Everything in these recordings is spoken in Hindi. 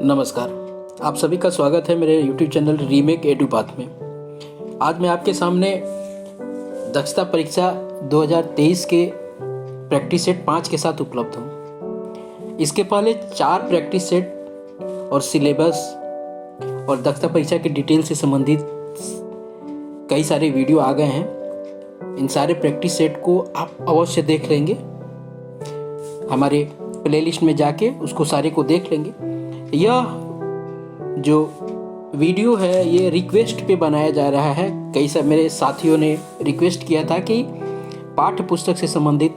नमस्कार, आप सभी का स्वागत है मेरे YouTube चैनल रीमेक एडुपाथ में। आज मैं आपके सामने दक्षता परीक्षा 2023 के प्रैक्टिस सेट 5 के साथ उपलब्ध हूँ। इसके पहले 4 प्रैक्टिस सेट और सिलेबस और दक्षता परीक्षा के डिटेल से संबंधित कई सारे वीडियो आ गए हैं। इन सारे प्रैक्टिस सेट को आप अवश्य देख लेंगे, हमारे प्लेलिस्ट में जाके उसको सारे को देख लेंगे। यह जो वीडियो है ये रिक्वेस्ट पे बनाया जा रहा है। कई सारे मेरे साथियों ने रिक्वेस्ट किया था कि पाठ्य पुस्तक से संबंधित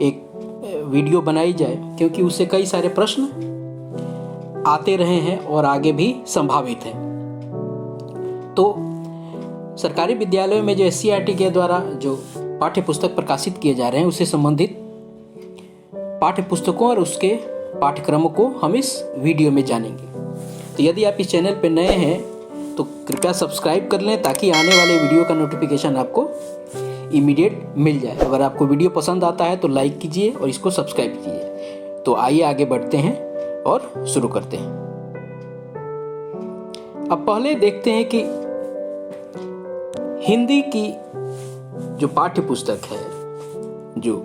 एक वीडियो बनाई जाए, क्योंकि उससे कई सारे प्रश्न आते रहे हैं और आगे भी संभावित हैं। तो सरकारी विद्यालयों में जो SCERT के द्वारा जो पाठ्य पुस्तक प्रकाशित किए जा रहे हैं उससे संबंधित पाठ्य पुस्तकों और उसके पाठ्यक्रमों को हम इस वीडियो में जानेंगे। तो यदि आप इस चैनल पर नए हैं तो कृपया सब्सक्राइब कर लें, ताकि आने वाले वीडियो का नोटिफिकेशन आपको इमीडिएट मिल जाए। अगर आपको वीडियो पसंद आता है तो लाइक कीजिए और इसको सब्सक्राइब कीजिए। तो आइए आगे बढ़ते हैं और शुरू करते हैं। अब पहले देखते हैं कि हिंदी की जो पाठ्य पुस्तक है, जो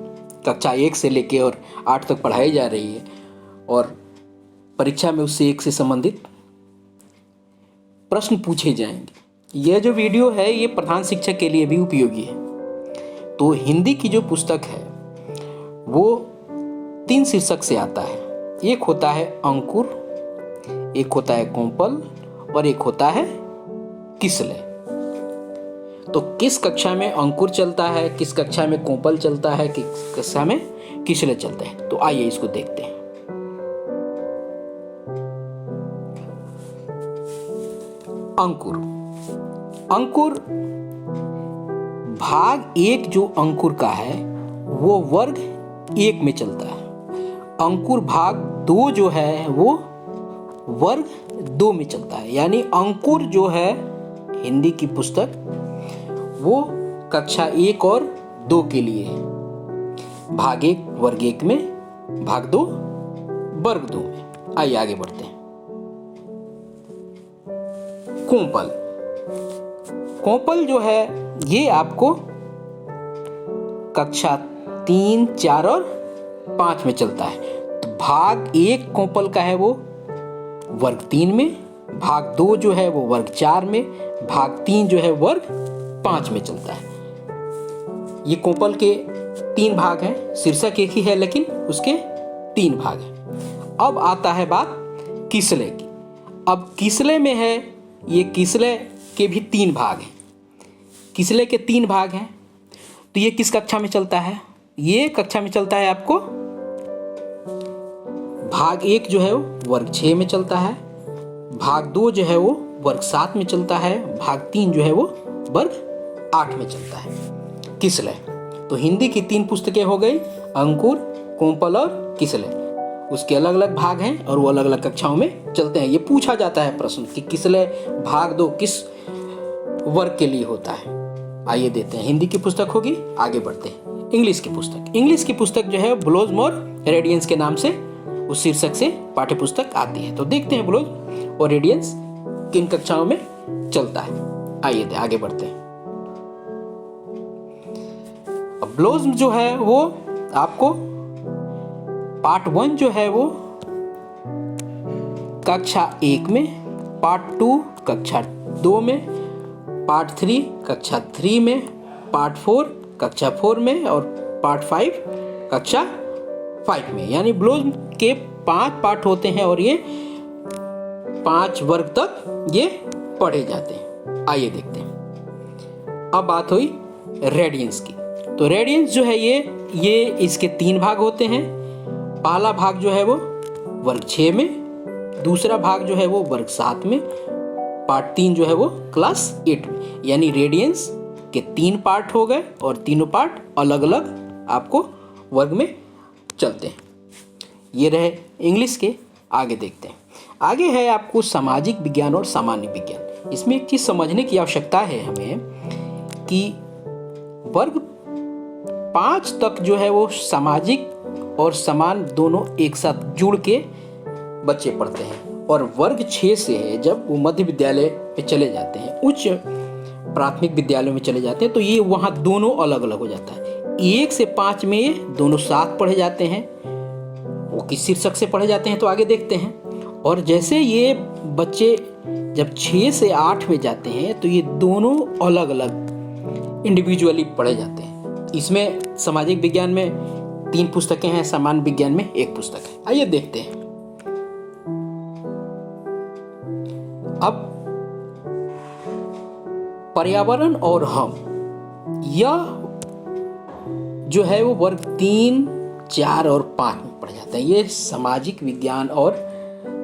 कक्षा 1 से लेके और 8 तक पढ़ाई जा रही है और परीक्षा में उससे 1 से संबंधित प्रश्न पूछे जाएंगे। यह जो वीडियो है ये प्रधान शिक्षक के लिए भी उपयोगी है। तो हिंदी की जो पुस्तक है वो 3 शीर्षक से आता है। एक होता है अंकुर, एक होता है कोंपल और एक होता है किसलय। तो किस कक्षा में अंकुर चलता है, किस कक्षा में कोंपल चलता है, किस कक्षा में किसलय चलता है, तो आइए इसको देखते हैं। अंकुर भाग 1 जो अंकुर का है वो वर्ग 1 में चलता है। अंकुर भाग 2 जो है वो वर्ग 2 में चलता है। यानी अंकुर जो है हिंदी की पुस्तक वो कक्षा 1 और 2 के लिए है। भाग 1 वर्ग 1 में, भाग 2 वर्ग 2 में। आइए आगे बढ़ते हैं। कोंपल जो है ये आपको कक्षा 3, 4 और 5 में चलता है। तो भाग 1 कोंपल का है वो वर्ग 3 में, भाग 2 जो है वो वर्ग 4 में, भाग 3 जो है वर्ग 5 में चलता है। ये कोंपल के 3 भाग हैं। शीर्षक एक ही है लेकिन उसके 3 भाग हैं। अब आता है बात किसलय की। अब किसलय में है, ये किसलय के भी 3 भाग हैं। किसलय के 3 भाग हैं। तो ये किस कक्षा में चलता है? ये कक्षा में चलता है आपको भाग 1 जो है वो वर्ग 6 में चलता है, भाग 2 जो है वो वर्ग 7 में चलता है, भाग 3 जो है वो वर्ग 8 में चलता है किसलय। तो हिंदी की 3 पुस्तकें हो गई, अंकुर, कोंपल और किसलय। उसके अलग अलग भाग हैं और वो अलग अलग कक्षाओं में चलते हैं। ये पूछा जाता है प्रश्न कि किसलय भाग 2 किस वर्ग के लिए होता है। आइए देखते हैं। हिंदी की पुस्तक होगी, आगे बढ़ते हैं। इंग्लिश की पुस्तक जो है ब्लोज और रेडियंस के नाम से उस शीर्षक से पाठ्य पुस्तक आती है। तो देखते हैं ब्लोज और रेडियंस किन कक्षाओं में चलता है। आइए आगे बढ़ते हैं। अब ब्लोज जो है वो आपको पार्ट 1 जो है वो कक्षा 1 में, पार्ट 2 कक्षा 2 में, पार्ट 3 कक्षा 3 में, पार्ट 4 कक्षा 4 में और पार्ट 5 कक्षा 5 में। यानी ब्लोज के 5 पार्ट होते हैं और ये 5 वर्ग तक ये पढ़े जाते हैं। आइए देखते हैं। अब बात हुई रेडियंस की। तो रेडियंस जो है ये इसके 3 भाग होते हैं। पहला भाग जो है वो वर्ग 6 में, दूसरा भाग जो है वो वर्ग 7 में, पार्ट 3 जो है वो क्लास 8 में। यानी रेडियंस के 3 पार्ट हो गए और तीनों पार्ट अलग अलग आपको वर्ग में चलते हैं। ये रहे इंग्लिश के। आगे देखते हैं। आगे है आपको सामाजिक विज्ञान और सामान्य विज्ञान। इसमें एक चीज समझने की आवश्यकता है हमें कि वर्ग 5 तक जो है वो सामाजिक और समान दोनों एक साथ जुड़ के बच्चे पढ़ते हैं। और वर्ग 6 से है जब वो मध्य विद्यालय पे चले जाते हैं, उच्च प्राथमिक विद्यालयों में चले जाते हैं, तो ये वहाँ दोनों अलग अलग हो जाता है। 1 से 5 में ये दोनों साथ पढ़े जाते हैं, वो किस शीर्षक से पढ़े जाते हैं तो आगे देखते हैं। और जैसे ये बच्चे जब 6 से 8 में जाते हैं तो ये दोनों अलग अलग इंडिविजुअली पढ़े जाते हैं। इसमें सामाजिक विज्ञान में 3 पुस्तकें हैं, सामान्य विज्ञान में 1 पुस्तक है। आइए देखते हैं। अब पर्यावरण और हम, यह जो है वो वर्ग 3, 4 और 5 में पढ़ जाता है। ये सामाजिक विज्ञान और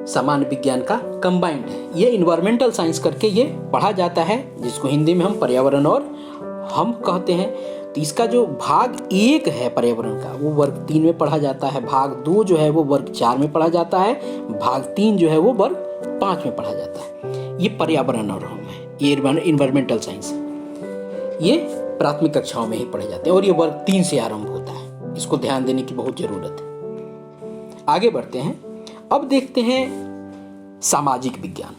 सामान्य विज्ञान का कंबाइंड है। ये इन्वायरमेंटल साइंस करके ये पढ़ा जाता है, जिसको हिंदी में हम पर्यावरण और हम कहते हैं। तो इसका जो भाग 1 है पर्यावरण का, वो वर्ग 3 में पढ़ा जाता है। भाग 2 जो है वो वर्ग 4 में पढ़ा जाता है। भाग 3 जो है वो वर्ग 5 में पढ़ा जाता है। ये पर्यावरण और हम है, ये इन्वायरमेंटल साइंस है। ये प्राथमिक कक्षाओं में ही पढ़े जाते हैं और ये वर्ग 3 से आरंभ होता है। इसको ध्यान देने की बहुत जरूरत है। आगे बढ़ते हैं। अब देखते हैं सामाजिक विज्ञान।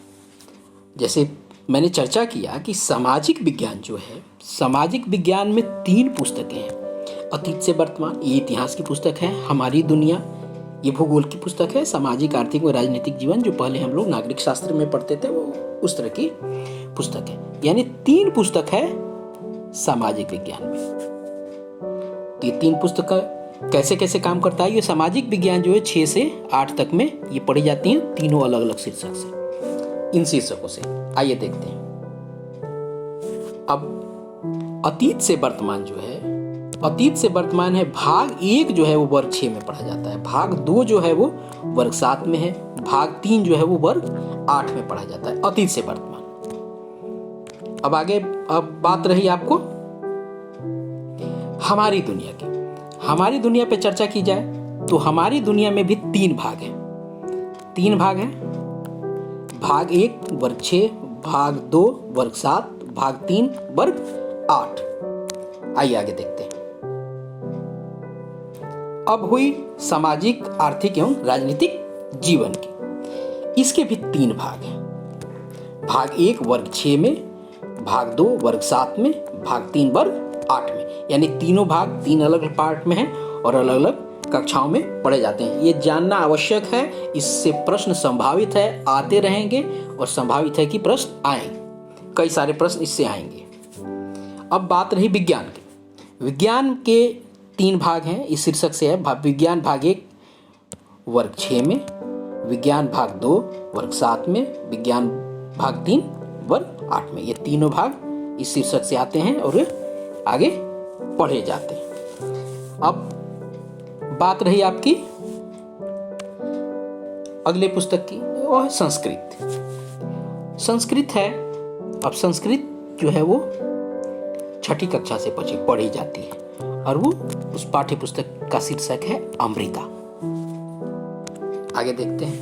जैसे मैंने चर्चा किया कि सामाजिक विज्ञान जो है, सामाजिक विज्ञान में 3 पुस्तकें हैं। अतीत से वर्तमान, ये इतिहास की पुस्तक है। हमारी दुनिया, ये भूगोल की पुस्तक है। सामाजिक, आर्थिक व राजनीतिक जीवन, जो पहले हम लोग नागरिक शास्त्र में पढ़ते थे, वो उस तरह की पुस्तक है। यानी 3 पुस्तक है सामाजिक विज्ञान में। ये 3 पुस्तक कैसे कैसे काम करता है? ये सामाजिक विज्ञान जो है 6 से 8 तक में ये पढ़ी जाती हैं, तीनों अलग अलग शीर्षक से। इन शीर्षकों से आइए देखते हैं। अब अतीत से वर्तमान जो है, अतीत से वर्तमान है। भाग 1 जो है वो वर्ग 6 में पढ़ा जाता है। भाग 2 जो है वो वर्ग 7 में है। भाग 3 जो है वो वर्ग 8 में पढ़ा जाता है, अतीत से वर्तमान। अब आगे बात रही आपको हमारी दुनिया की। हमारी दुनिया पे चर्चा की जाए तो हमारी दुनिया में भी 3 भाग हैं। 3 भाग हैं। भाग 1 वर्ग 6, भाग 2 वर्ग 7, भाग 3 वर्ग 8। आइए आगे देखते हैं। अब हुई सामाजिक, आर्थिक एवं राजनीतिक जीवन की। इसके भी 3 भाग हैं। भाग 1 वर्ग 6 में, भाग 2 वर्ग 7 में, भाग 3 वर्ग 8 में। यानी तीनों भाग 3 अलग अलग पार्ट में हैं और अलग अलग कक्षाओं में पढ़े जाते हैं। ये जानना आवश्यक है। इससे प्रश्न संभावित है आते रहेंगे और संभावित है कि प्रश्न आएंगे। कई सारे प्रश्न इससे आएंगे। अब बात रही विज्ञान की। विज्ञान के 3 भाग हैं, इस शीर्षक से है। विज्ञान भाग 1 वर्ग 6 में, विज्ञान भाग 2 वर्ग 7 में, विज्ञान भाग 3 वर्ग 8 में। ये तीनों भाग इस शीर्षक से आते हैं और आगे पढ़े जाते हैं। अब बात रही आपकी अगले पुस्तक की, वह संस्कृत। संस्कृत है। अब संस्कृत जो है वो 6ठी कक्षा से पढ़ी जाती है और वो उस पाठ्य पुस्तक का शीर्षक है अमृता। आगे देखते हैं।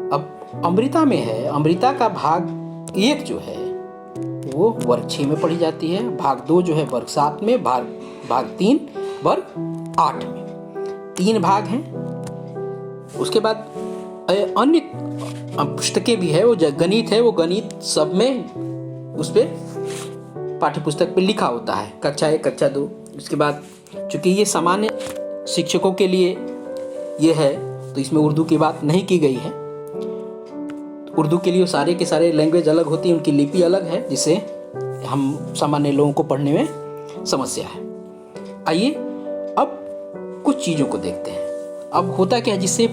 अब अमृता में है, अमृता का भाग 1 जो है वो वर्ग 6 में पढ़ी जाती है। भाग 2 जो है वर्ग 7 में, भाग 3 वर्ग 8 में। 3 भाग हैं। उसके बाद अन्य पुस्तकें भी है। वो गणित है, वो गणित सब में उस पे पाठ्य पुस्तक पे लिखा होता है, कक्षा 1 कक्षा 2। उसके बाद चूंकि ये सामान्य शिक्षकों के लिए ये है तो इसमें उर्दू की बात नहीं की गई है। उर्दू के लिए सारे के सारे लैंग्वेज अलग होती है, उनकी लिपि अलग है, जिससे हम सामान्य लोगों को पढ़ने में समस्या है। आइए अब कुछ चीज़ों को देखते हैं। अब होता क्या है, जिससे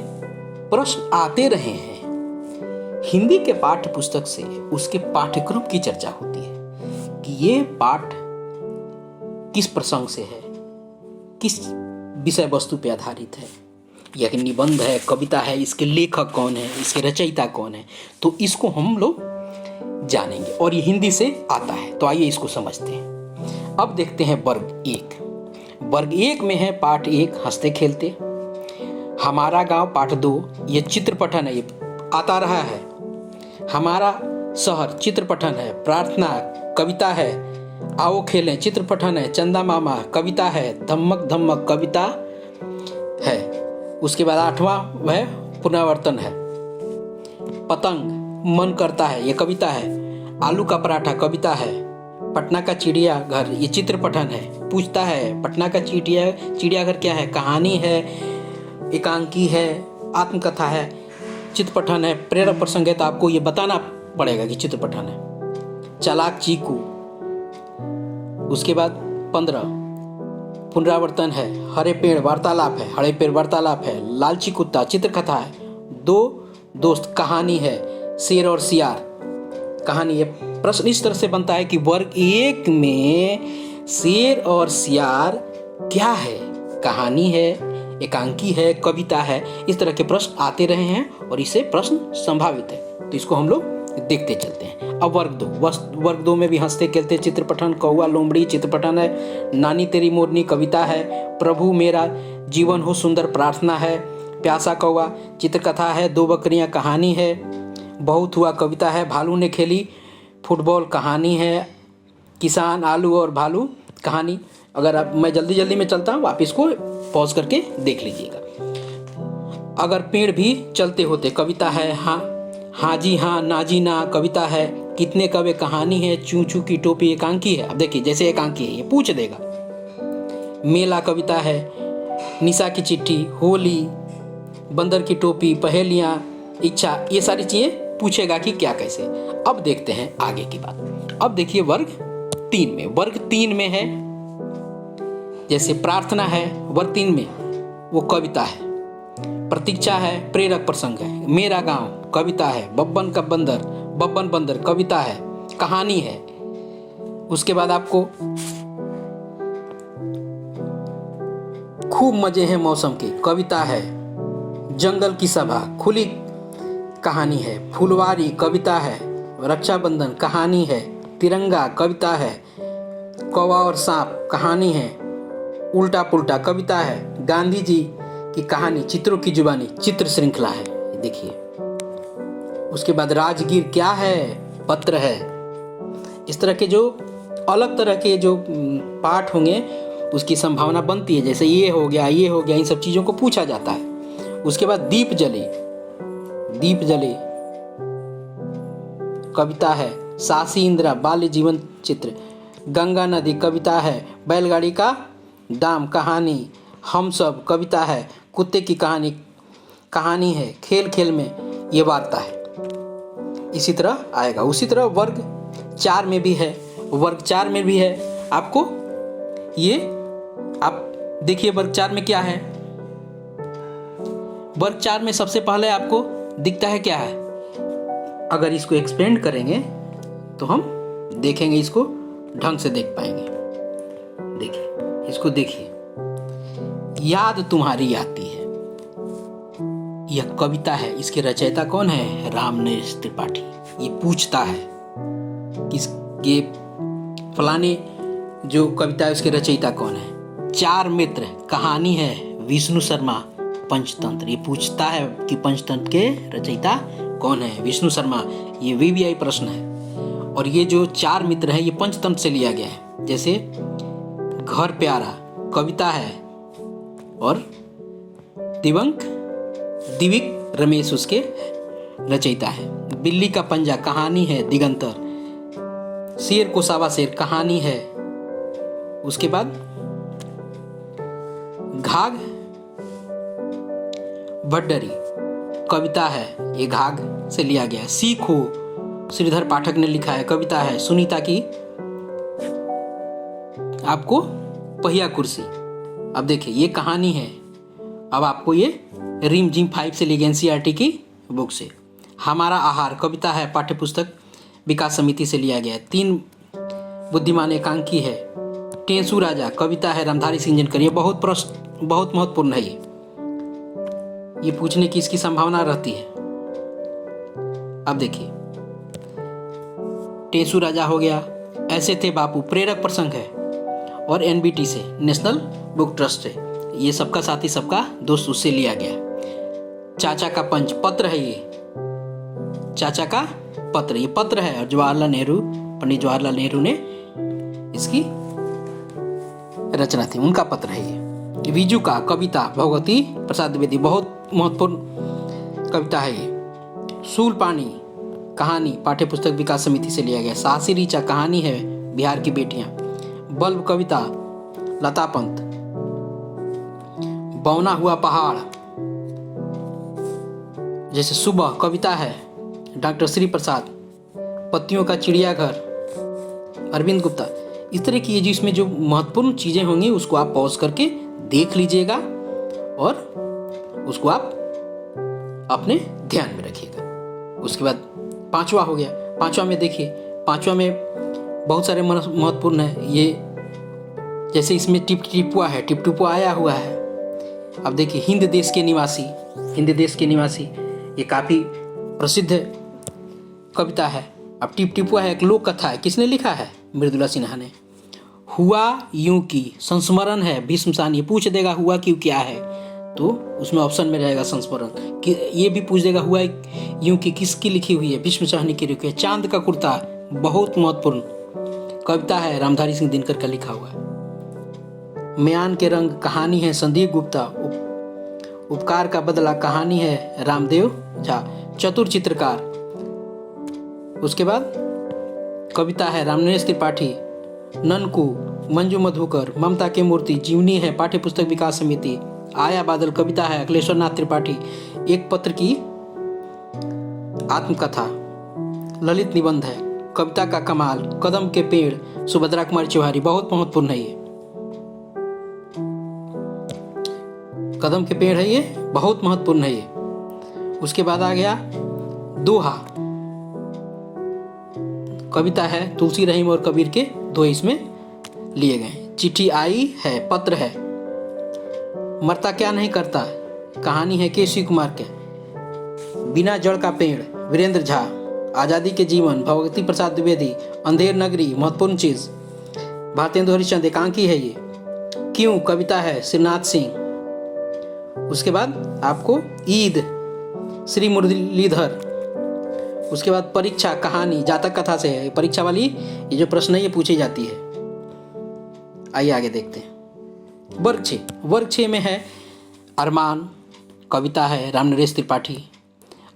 प्रश्न आते रहे हैं, हिंदी के पाठ्य पुस्तक से उसके पाठ्यक्रम की चर्चा होती है कि ये पाठ किस प्रसंग से है, किस विषय वस्तु पे आधारित है, या कि निबंध है, कविता है, इसके लेखक कौन है, इसके रचयिता कौन है। तो इसको हम लोग जानेंगे और ये हिंदी से आता है। तो आइए इसको समझते हैं। अब देखते हैं वर्ग 1। वर्ग 1 में है पाठ 1 हंसते खेलते, हमारा गांव पाठ 2 ये चित्र पठन है, ये आता रहा है। हमारा शहर चित्र पठन है, प्रार्थना कविता है, आओ खेलें चित्र पठन है, चंदा मामा कविता है, धम्मक धम्मक कविता है। उसके बाद 8वां वह पुनरावर्तन है। पतंग मन करता है, ये कविता है। आलू का पराठा कविता है। पटना का चिड़ियाघर ये चित्र पठन है। पूछता है पटना का चिड़ियाघर क्या है, कहानी है, एकांकी है, आत्मकथा है, चित्र पठन है, प्रेरक प्रसंग है। तो आपको ये बताना पड़ेगा कि चित्र पठन है। चालाक चीकू, उसके बाद 15 पुनरावर्तन है। हरे पेड़ वार्तालाप है, हरे पेड़ वार्तालाप है। लालची कुत्ता चित्रकथा है। 2 दोस्त कहानी है। शेर और सियार कहानी है। प्रश्न इस तरह से बनता है कि वर्ग 1 में शेर और सियार क्या है, कहानी है, एकांकी है, कविता है। इस तरह के प्रश्न आते रहे हैं और इससे प्रश्न संभावित है, तो इसको हम लोग देखते चलते हैं। अब वर्ग 2 में भी हंसते खेलते चित्र पठन, कौवा लोमड़ी चित्र पठन है। नानी तेरी मोरनी कविता है। प्रभु मेरा जीवन हो सुंदर प्रार्थना है। प्यासा कौवा चित्रकथा है। 2 बकरियां कहानी है। बहुत हुआ कविता है। भालू ने खेली फुटबॉल कहानी है। किसान आलू और भालू कहानी। अगर मैं जल्दी में चलता हूँ, आप इसको पॉज करके देख लीजिएगा। अगर पेड़ भी चलते होते कविता है। हाँ जी हाँ, ना जी ना कविता है। कितने कवे कहानी है। चू चू की टोपी एकांकी है। अब देखिए जैसे एकांकी है, ये पूछ देगा। मेला कविता है। निशा की चिट्ठी, होली, बंदर की टोपी, पहेलियां, इच्छा, ये सारी चीजें पूछेगा कि क्या कैसे। अब देखते हैं आगे की बात। अब देखिए वर्ग 3 में। वर्ग 3 में है जैसे प्रार्थना है, वर्ग 3 में वो कविता है। प्रतीक्षा है, प्रेरक प्रसंग है। मेरा गांव कविता है। बब्बन का बंदर, बब्बन बंदर कविता है, कहानी है। उसके बाद आपको खूब मजे हैं मौसम के कविता है। जंगल की सभा खुली कहानी है। फुलवारी कविता है। रक्षाबंधन कहानी है। तिरंगा कविता है। कौवा और सांप कहानी है। उल्टा पुल्टा कविता है। गांधी जी की कहानी, चित्रों की जुबानी चित्र श्रृंखला है, देखिए। उसके बाद राजगीर क्या है, पत्र है। इस तरह के जो अलग तरह के जो पाठ होंगे उसकी संभावना बनती है। जैसे ये हो गया, इन सब चीज़ों को पूछा जाता है। उसके बाद दीप जले कविता है। सासी इंदिरा बाल्य जीवन चित्र। गंगा नदी कविता है। बैलगाड़ी का दाम कहानी। हम सब कविता है। कुत्ते की कहानी है। खेल खेल में ये वार्ता है। इसी तरह आएगा। उसी तरह वर्ग 4 में भी है। आपको ये आप देखिए वर्ग 4 में क्या है। वर्ग 4 में सबसे पहले आपको दिखता है क्या है। अगर इसको एक्सपेंड करेंगे तो हम देखेंगे, इसको ढंग से देख पाएंगे। देखिए, इसको देखिए। याद तुम्हारी आती है, यह कविता है। इसके रचयिता कौन है, रामनरेश त्रिपाठी। ये पूछता है कि ये फलाने जो कविता है उसके रचयिता कौन है। 4 मित्र कहानी है। विष्णु शर्मा पंचतंत्र। ये पूछता है कि पंचतंत्र के रचयिता कौन है, विष्णु शर्मा। ये VVI प्रश्न है। और ये जो 4 मित्र हैं ये पंचतंत्र से लिया गया है। जैसे घर प्यारा कविता है और दिविक रमेश उसके रचयिता है। बिल्ली का पंजा कहानी है, दिगंतर। शेर को सावा शेर कहानी है। उसके बाद घाघ भड्डरी कविता है। ये घाघ से लिया गया है। सीखो श्रीधर पाठक ने लिखा है, कविता है। सुनीता की आपको पहिया कुर्सी। अब देखिए ये कहानी है। अब आपको ये रिम जिम 5 से ली गई NCERT की बुक से। हमारा आहार कविता है, पाठ्य पुस्तक विकास समिति से लिया गया है। 3 बुद्धिमान एकांकी है। टेंसू राजा कविता है, रामधारी सिंह दिनकर। ये बहुत महत्वपूर्ण है। ये पूछने की इसकी संभावना रहती है। अब देखिए टेंसू राजा हो गया। ऐसे थे बापू प्रेरक प्रसंग है और NBT से, नेशनल बुक ट्रस्ट से। ये सबका साथी सबका दोस्त उससे लिया गया। चाचा का पंच पत्र है। ये चाचा का पत्र, ये पत्र है। और पंडित जवाहरलाल नेहरू ने इसकी रचना थी, उनका पत्र है ये। विजू का कविता, भगवती प्रसाद द्विवेदी। बहुत महत्वपूर्ण कविता है ये। सूल पानी कहानी पाठ्य पुस्तक विकास समिति से लिया गया। साहसी ऋचा कहानी है बिहार की बेटियां। बल्ब कविता लता पंत। बौना हुआ पहाड़ जैसे सुबह कविता है डॉक्टर श्री प्रसाद। पत्तियों का चिड़ियाघर अरविंद गुप्ता। इस तरह की जिसमें जो महत्वपूर्ण चीजें होंगी उसको आप पॉज करके देख लीजिएगा और उसको आप अपने ध्यान में रखिएगा। उसके बाद पांचवा हो गया। पांचवा में देखिए, पांचवा में बहुत सारे महत्वपूर्ण है ये। जैसे इसमें टिप टिपुआ है, टिप टिपुआ आया हुआ है। अब देखिए हिंद देश के निवासी, हिंद देश के निवासी ये काफी प्रसिद्ध कविता है। अब टिप टिपुआ है एक लोक कथा है। किसने लिखा है? मृदुला सिन्हा ने। हुआ यूं की संस्मरण है भीष्म शान। ये पूछ देगा हुआ क्यों क्या है, तो उसमें ऑप्शन में रहेगा संस्मरण। कि ये भी पूछ देगा हुआ यूं की किसकी लिखी हुई है? भीष्म शाहनी की लिखी है। चांद का कुर्ता बहुत महत्वपूर्ण कविता है, रामधारी सिंह दिनकर का लिखा हुआ है। म्यान के रंग कहानी है संदीप गुप्ता। उपकार का बदला कहानी है रामदेव झा, चतुर चित्रकार। उसके बाद कविता है रामनरेश त्रिपाठी। ननकू मंजू मधुकर। ममता की मूर्ति जीवनी है पाठ्य पुस्तक विकास समिति। आया बादल कविता है अखिलेश्वर नाथ त्रिपाठी। एक पत्र की आत्मकथा ललित निबंध है। कविता का कमाल कदम के पेड़ सुभद्रा कुमारी चौहारी। बहुत महत्वपूर्ण है ये। कदम के पेड़ है ये, बहुत महत्वपूर्ण है ये। उसके बाद आ गया दोहा कविता है तुलसी रहीम और कबीर के दोहे इसमें लिए गए। चिट्ठी आई है पत्र है। मरता क्या नहीं करता कहानी है केशव कुमार के। बिना जड़ का पेड़ वीरेंद्र झा। आजादी के जीवन भगवती प्रसाद द्विवेदी। अंधेर नगरी महत्वपूर्ण चीज भारतेंदु हरिश्चंद्र एकांकी है ये। क्यों कविता है श्रीनाथ सिंह। उसके बाद आपको ईद श्री मुरलीधर। उसके बाद परीक्षा कहानी जातक कथा से है। परीक्षा वाली ये जो प्रश्न है ये पूछी जाती है। आइए आगे देखते हैं। वर्ग 6, वर्ग 6 में है अरमान कविता है रामनरेश त्रिपाठी।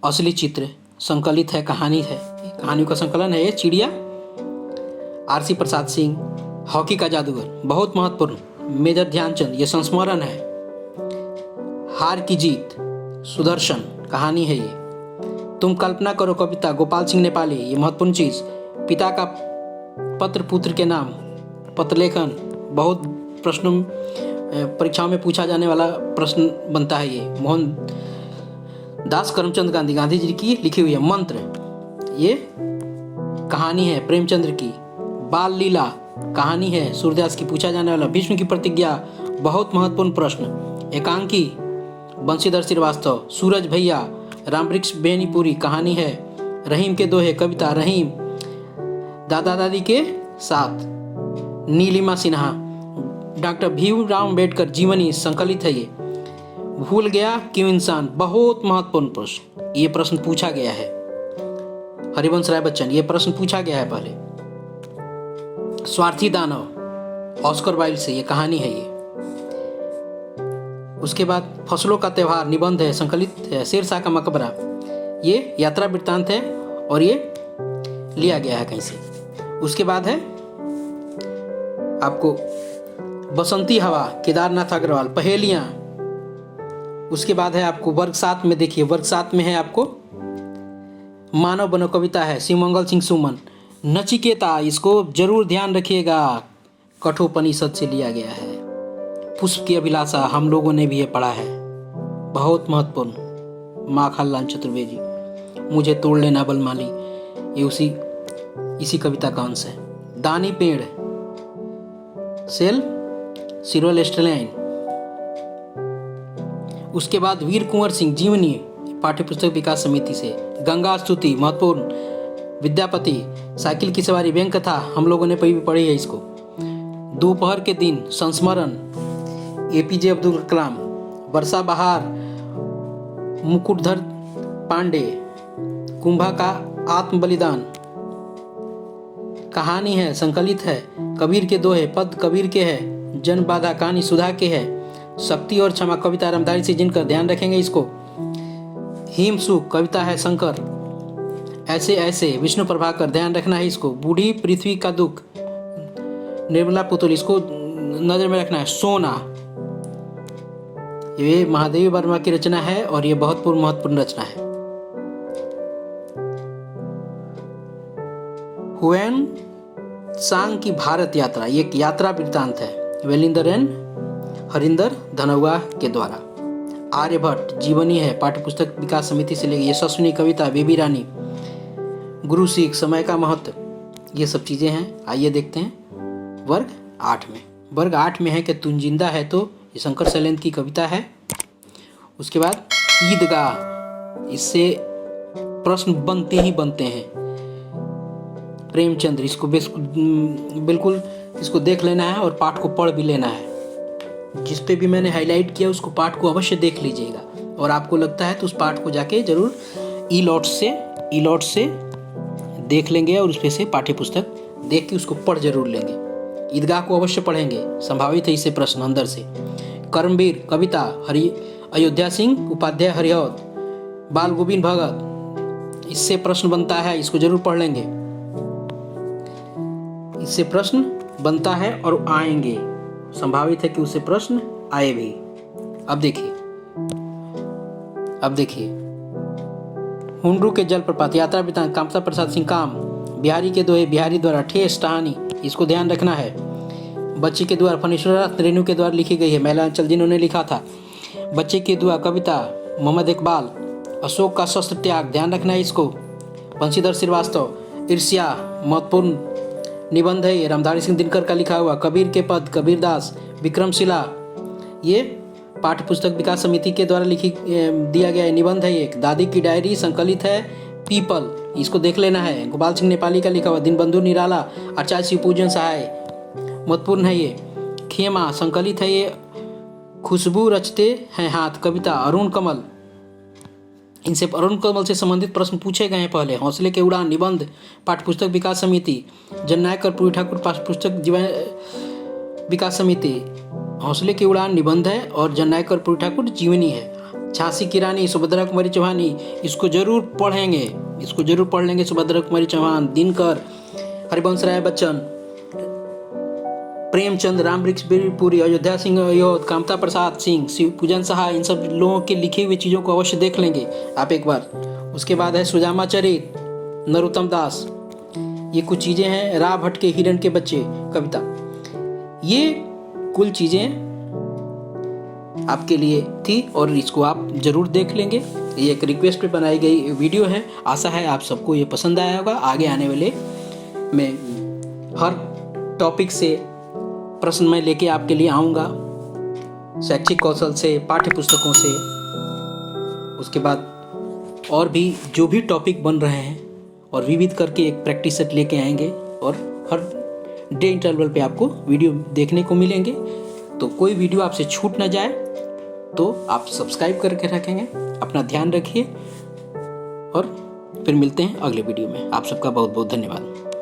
असली चित्र संकलित है कहानी है, कहानियों का संकलन है ये चिड़िया आरसी प्रसाद सिंह। हॉकी का जादूगर बहुत महत्वपूर्ण मेजर ध्यानचंद। ये संस्मरण है। हार की जीत सुदर्शन कहानी है ये। तुम कल्पना करो कविता गोपाल सिंह नेपाली। ये महत्वपूर्ण चीज। पिता का पत्र पुत्र के नाम पत्र लेखन बहुत प्रश्नों परीक्षाओं में पूछा जाने वाला प्रश्न बनता है ये। मोहन दास करमचंद गांधी, गांधी जी की लिखी हुई है। मंत्र ये कहानी है प्रेमचंद्र की। बाल लीला कहानी है सूरदास की। पूछा जाने वाला भीष्म की प्रतिज्ञा बहुत महत्वपूर्ण प्रश्न। एकांकी बंशीधर श्रीवास्तव। सूरज भैया रामवृक्ष बेनीपुरी कहानी है। रहीम के दोहे कविता रहीम दादा दादी के साथ। नीलिमा सिन्हा डॉक्टर भीमराव अम्बेडकर जीवनी संकलित है ये। भूल गया क्यों इंसान बहुत महत्वपूर्ण प्रश्न। ये प्रश्न पूछा गया है। हरिवंश राय बच्चन ये प्रश्न पूछा गया है पहले। स्वार्थी दानव ऑस्कर वाइल्ड से ये कहानी है ये। उसके बाद फसलों का त्योहार निबंध है संकलित है शेरशाह का मकबरा। ये यात्रा वृत्तांत है और ये लिया गया है कहीं से। उसके बाद है आपको बसंती हवा केदारनाथ अग्रवाल। पहेलियां। उसके बाद है आपको वर्ग 7 में देखिए, वर्ग 7 में है आपको मानव बनो कविता है शिवमंगल सिंह सुमन। नचिकेता इसको जरूर ध्यान रखिएगा कठोपनिषद से लिया गया है। पुष्प की अभिलाषा हम लोगों ने भी ये पढ़ा है, बहुत महत्वपूर्ण। माखनलाल चतुर्वेदी। मुझे तोड़ लेना बलमाली ये इसी कविता का अंश है। दानी पेड़ सेल सिरोल स्टेलाइन। उसके बाद वीर कुंवर सिंह जीवनी पाठ्य पुस्तक विकास समिति से। गंगा स्तुति महत्वपूर्ण। विद्यापति साइकिल की सवारी बैंक कथा हम लोगों ने पढ़ी है इसको। दोपहर के दिन संस्मरण एपीजे अब्दुल कलाम। वर्षा बहार मुकुटधर पांडे। कुंभा का आत्म बलिदान कहानी है संकलित है। कबीर के दोहे पद कबीर के है। जन बाधा कहानी सुधा के है। शक्ति और क्षमा कविता रामधारी सिंह जिनका ध्यान रखेंगे इसको। हिम सुख कविता है शंकर, ऐसे ऐसे विष्णु प्रभाकर, ध्यान रखना है इसको। बूढ़ी पृथ्वी का दुख, निर्मला पुतुल, इसको नजर में रखना है। सोना, ये महादेवी वर्मा की रचना है और ये बहुत महत्वपूर्ण रचना है। हुएन सांग की भारत यात्रा, ये एक यात्रा वृत्तांत है, वेलिंदर एन हरिंदर धनौआ के द्वारा। आर्यभट्ट जीवनी है, पाठ्यपुस्तक विकास समिति से लेके। यशस्विनी कविता, बेबी रानी, गुरु सिख, समय का महत्व, ये सब चीज़ें हैं। आइए देखते हैं वर्ग 8 में। वर्ग 8 में है कि तुम जिंदा है तो, ये शंकर शैलेंद्र की कविता है। उसके बाद ईदगाह, इससे प्रश्न बनते ही बनते हैं। प्रेमचंद्र, इसको बिल्कुल इसको देख लेना है और पाठ को पढ़ भी लेना है। जिस पे भी मैंने हाईलाइट किया उसको पाठ को अवश्य देख लीजिएगा, और आपको लगता है तो उस पाठ को जाके जरूर ई लॉट से देख लेंगे और उस पे से पाठ्य पुस्तक देख के उसको पढ़ जरूर लेंगे। ईदगाह को अवश्य पढ़ेंगे, संभावित है इससे प्रश्न अंदर से। कर्मवीर कविता, अयोध्या सिंह उपाध्याय हरिहौद, बाल गोविंद भगत, इससे प्रश्न बनता है, इसको जरूर पढ़ लेंगे। इससे प्रश्न बनता है और आएंगे, संभावित है कि उससे प्रश्न आए भी। अब देखिए हुंडरू के जलप्रपात, यात्रा वृत्तांत, कामता प्रसाद सिंह काम, बिहारी के दोहे, बिहारी द्वारा, ठेस कहानी, इसको ध्यान रखना है। बच्चे के द्वारा, फणीश्वर रेणु के द्वारा लिखी गई है, मैलांचल जिन्होंने लिखा था। बच्चे की दुआ कविता, मोहम्मद इकबाल। अशोक का शस्त्र त्याग, ध्यान रखना है इसको, बंशीधर श्रीवास्तव। ईर्ष्या, महत्वपूर्ण निबंध है, रामधारी सिंह दिनकर का लिखा हुआ। कबीर के पद, कबीरदास, विक्रमशिला, ये पाठ्य पुस्तक विकास समिति के द्वारा दिया गया निबंध है। एक दादी की डायरी संकलित है, पीपल, इसको देख लेना है। गोपाल सिंह नेपाली का लिखा हुआ, दीनबंधु निराला, आचार्य शिवपूजन सहाय, महत्वपूर्ण है ये। खेमा संकलित है ये। खुशबू रचते हैं हाथ, कविता, अरुण कमल, इनसे अरुण कमल से संबंधित प्रश्न पूछे गए हैं पहले। हौसले के उड़ान निबंध, पाठ्यपुस्तक विकास समिति, जननायक कर्पूरी ठाकुर पाठ्यपुस्तक विकास समिति। हौसले की उड़ान निबंध है और जननायक कर्पूरी ठाकुर जीवनी है। झांसी की रानी, सुभद्रा कुमारी चौहानी, इसको जरूर पढ़ लेंगे। सुभद्रा कुमारी चौहान, दिनकर, हरिवंश राय बच्चन, प्रेमचंद, रामवृक्षपुरी, अयोध्या सिंह अयोध, कामता प्रसाद सिंह, शिवपूजन सहाय, इन सब लोगों के लिखे हुए चीज़ों को अवश्य देख लेंगे आप एक बार। उसके बाद है सुजामा चरित, नरोत्तम दास, ये कुछ चीज़ें हैं। रा भट्ट के हिरण के बच्चे कविता, ये कुल चीज़ें आपके लिए थी और इसको आप जरूर देख लेंगे। ये एक रिक्वेस्ट पे बनाई गई वीडियो है, आशा है आप सबको ये पसंद आया होगा। आगे आने वाले मैं हर टॉपिक से प्रश्न मैं लेके आपके लिए आऊँगा, शैक्षिक कौशल से, पाठ्य पुस्तकों से। उसके बाद और भी जो भी टॉपिक बन रहे हैं और विविध करके एक प्रैक्टिस सेट लेके आएंगे और हर डे इंटरवल पे आपको वीडियो देखने को मिलेंगे। तो कोई वीडियो आपसे छूट ना जाए तो आप सब्सक्राइब करके रखेंगे। अपना ध्यान रखिए और फिर मिलते हैं अगले वीडियो में। आप सबका बहुत बहुत धन्यवाद।